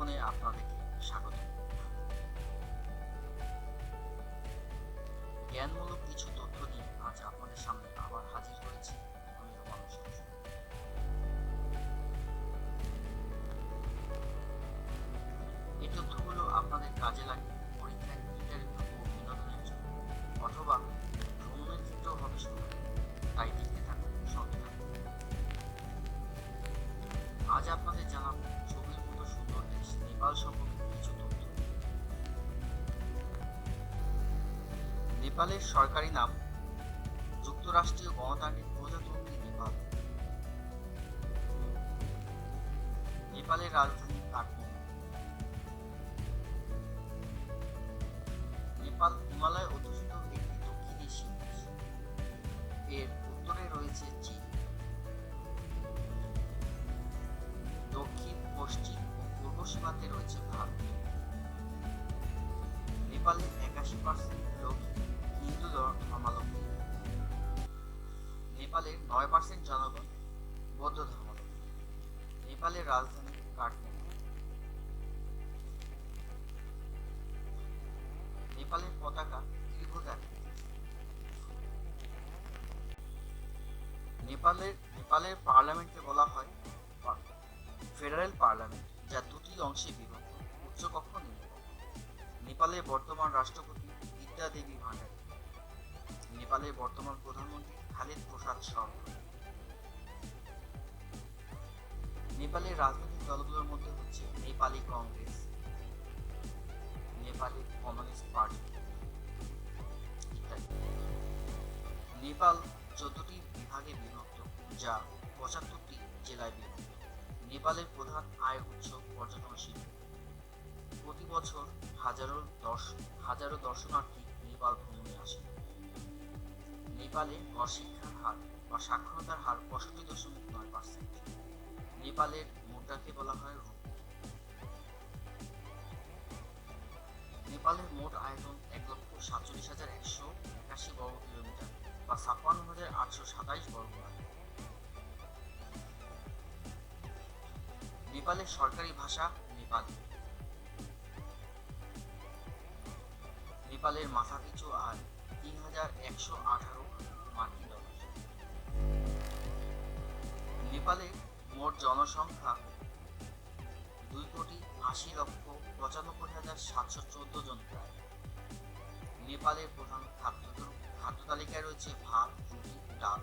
জীবনে আপনাদেরকে স্বাগত। জ্ঞানমূলক কিছু তথ্য নিয়ে আজ আপনাদের সামনে আবার হাজির হয়েছি আমি রোমান হোসেন। এই তথ্যগুলো আপনাদের কাজে লাগে পরীক্ষায়, ইন্টারভিউ ও বিনোদনের জন্য, অথবা ভ্রমণের ক্ষেত্রেও হবে শুরু। তাই দেখতে থাকুন, সঙ্গে থাকুন। আজ আপনাদের জানাবো ছবির মতো সুন্দর দেশ নেপাল সম্পর্কে কিছু তথ্য। নেপালের সরকারি নাম যুক্তরাষ্ট্রীয় গণতান্ত্রিক প্রজাতন্ত্রী নেপাল। নেপালের রাজধানী কাঠমান্ডু। নেপাল হিমালয় অধ্যুষিত একটি দক্ষিণ এশীয় দেশ। এর উত্তরে রয়েছে চীন, দক্ষিণ, পশ্চিম ও পূর্ব সীমান্তে রয়েছে ভারত। নেপালের 81% লোক হিন্দু ধর্মাবলম্বী। নেপালের 9% জনগণ বৌদ্ধ ধর্মাবলম্বী। নেপালের রাজধানী কাঠমান্ডু। নেপালের পতাকা ত্রিভুজ আকৃতির। নেপালের পার্লামেন্টকে বলা হয় ফেডারেল পার্লামেন্ট, যা দুটি অংশে বিভক্ত, উচ্চকক্ষ নিম্নকক্ষ। নেপালের বর্তমান রাষ্ট্রপতি বিদ্যা দেবী ভান্ডারী। নেপালের বর্তমান প্রধানমন্ত্রী খালিদ প্রসাদ শর্মা। নেপালের রাজনৈতিক দলগুলোর মধ্যে হচ্ছে নেপালি কংগ্রেস, নেপালি কমিউনিস্ট পার্টি ইত্যাদি। নেপাল 14টি বিভাগে বিভক্ত, যা 75টি জেলায় বিভক্ত। নেপালের প্রধান আয় উৎস পর্যটন শিল্প। প্রতি বছর হাজারো দর্শনার্থী নেপাল ভ্রমণে আসে। নেপালে গড় শিক্ষার হার বা সাক্ষরতার হার 65.9%। নেপালের মুদ্রাকে বলা হয় রুপি। নেপালের মোট আয়তন 1,47,181 বর্গ কিলোমিটার বা 56,827 বর্গ মাইল। নেপালের সরকারি ভাষা নেপালি। নেপালের মাথাপিছু আয় 3,118 মার্কিন ডলার। নেপালের মোট জনসংখ্যা 2,80,95,714 জন প্রায়। নেপালের প্রধান খাদ্য তালিকায় রয়েছে ভাত, রুটি, ডাল।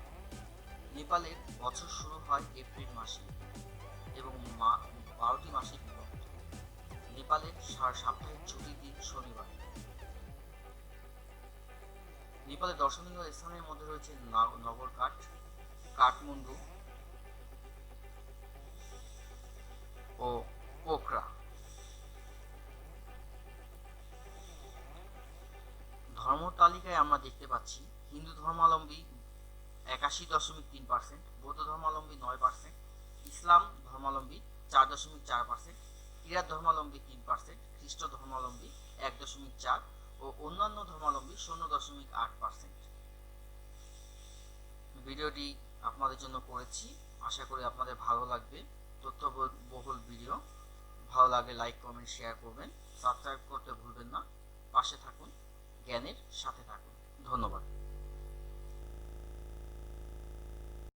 নেপালের বছর শুরু হয় এপ্রিল মাসে এবং 12টি মাসে বিভক্ত। নেপালের সাপ্তাহিক ছুটির দিন শনিবার। নেপালের দর্শনীয় স্থানের মধ্যে রয়েছে নগরকাট, কাঠমান্ডু ও পোখরা। ধর্ম তালিকায় আমরা দেখতে পাচ্ছি হিন্দু ধর্মাবলম্বী 81.3%, বৌদ্ধ ধর্মাবলম্বী 9%, ইসলাম ধর্মাবলম্বী 4.4%, ইরাক ধর্মাবলম্বী 3%, খ্রিস্ট ধর্মাবলম্বী 1.4% ও অন্যান্য ধর্মাবলম্বী 0.8%। ভিডিওটি আপনাদের জন্য করেছি, আশা করি আপনাদের ভালো লাগবে। তথ্যবহুল ভিডিও। ভালো লাগলে লাইক, কমেন্ট, শেয়ার করবেন। সাবস্ক্রাইব করতে ভুলবেন না। পাশে থাকুন, জ্ঞানের সাথে থাকুন। ধন্যবাদ।